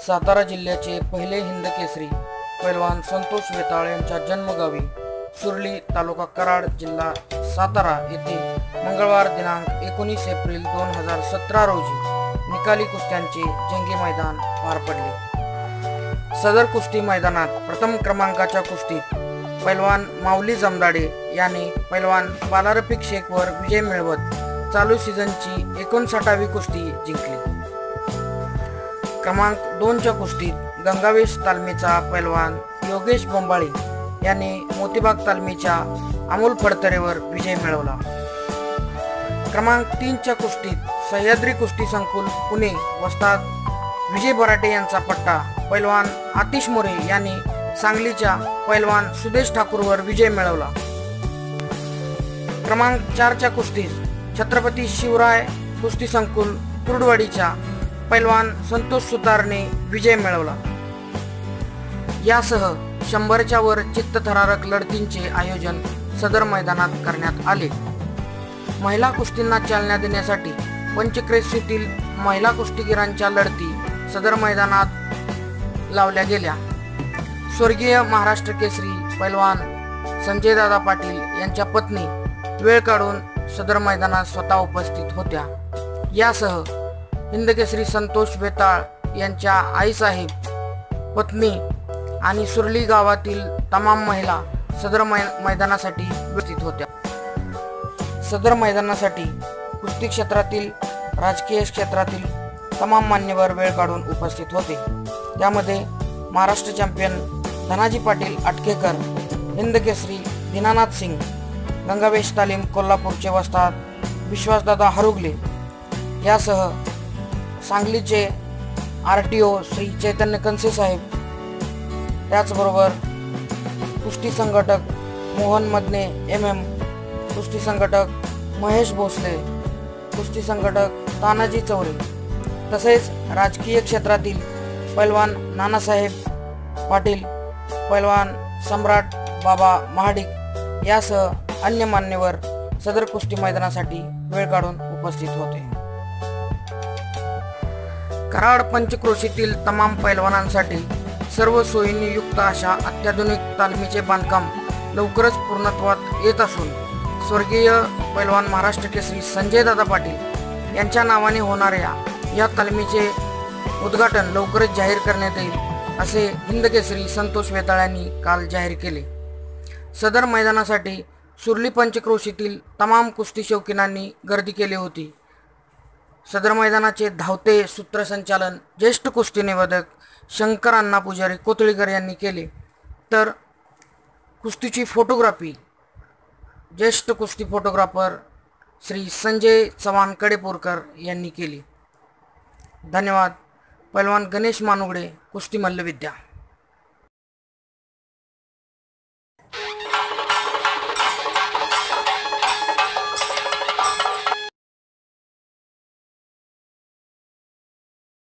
सातारा जिल्ह्याचे पहिले हिंद केसरी पैलवान संतोष वेताळ यांच्या जन्मगावी सुरली तालुका कराड जिल्हा सातारा येथे मंगळवार दिनांक 19 एप्रिल 2017 रोजी निकाली कुस्त्यांचे जंगी मैदान पार पडले। सदर कुस्ती मैदानात प्रथम क्रमांकाच्या कुस्तीत पैलवान माऊली जमदाडे यांनी पैलवान बालारफिक शेखवर विजय मिळवत चालू सीझनची 59वी कुस्ती जिंकली। क्रमांक 2च्या कुस्तीत गंगावेश तालमीचा पैलवान योगेश बोंबाळे यांनी मोतीबाग तालमीच्या अमोल फडतरेवर विजय मिळवला। क्रमांक 3च्या कुस्तीत सह्याद्री कुस्ती संकुल पुणे वस्ताद विजय बराटे यांचा पट्टा पैलवान आतिश मोरे यांनी सांगलीच्या पैलवान सुदेश ठाकूरवर विजय मिळवला। क्रमांक 4च्या कुस्तीत छत्रपती शिवराय कुस्ती संकुल कुर्डवाडीच्या पैलवान संतोष सुतारने विजय मिळवला। यासह 100च्या वर चित्तथरारक लढतींचे आयोजन सदर मैदानात करण्यात आले। महिला कुस्तींना चालना देण्यासाठी पंचक्रोशीतील महिला कुस्तीगीरांच्या लढती सदर मैदानात लावल्या गेल्या। स्वर्गीय महाराष्ट्र केसरी पैलवान संजय दादा पाटील यांच्या पत्नी वेळ काढून सदर मैदानात स्वतः उपस्थित होत्या। यासह हिंदकेसरी संतोष वेताळ यांच्या आईसाहेब, पत्नी आणि सुरली गावातील तमाम महिला सदर मैदानासाठी उपस्थित होत्या। सदर मैदानासाठी कुस्ती क्षेत्रातील राजकीय क्षेत्रातील तमाम मान्यवर वेळ काढून उपस्थित होते। त्यामध्ये महाराष्ट्र चॅम्पियन धनाजी पाटील अटकेकर, हिंदकेसरी दीनानाथ सिंग, गंगावेश तालीम कोल्हापूरचे वस्ताद विश्वासदादा हरुगले यासह सांगलीचे RTO श्री चैतन्य कंसे साहेब, त्याचबरोबर कुस्ती संघटक मोहन मदने MM, कुस्ती संघटक महेश भोसले, कुस्ती संघटक तानाजी चौरे, तसेच राजकीय क्षेत्रातील पैलवान नानासाहेब पाटील, पैलवान सम्राट बाबा महाडिक यासह अन्य मान्यवर सदर कुस्ती मैदानासाठी वेळ काढून उपस्थित होते। कराड पंचक्रोशीतील तमाम पैलवानांसाठी सर्व सोयींनी युक्त अशा अत्याधुनिक तालमीचे बांधकाम लवकरच पूर्णत्वात येत असून स्वर्गीय पैलवान महाराष्ट्र केसरी संजय दादा पाटील यांच्या नावाने होणाऱ्या या तालमीचे उद्घाटन लवकरच जाहीर करण्यात येईल असे हिंदकेसरी संतोष वेताळ यांनी काल जाहीर केले। सदर मैदानासाठी सुरली पंचक्रोशीतील तमाम कुस्ती शौकीनांनी गर्दी केली होती। सदर मैदानाचे धावते सूत्रसंचालन ज्येष्ठ कुस्ती निवेदक शंकर अण्णा पुजारी कोथळीकर यांनी केले, तर कुस्तीची फोटोग्राफी ज्येष्ठ कुस्ती फोटोग्राफर श्री संजय चव्हाण कडेपूरकर यांनी केली। धन्यवाद। पैलवान गणेश मानुगडे, कुस्ती मल्लविद्या।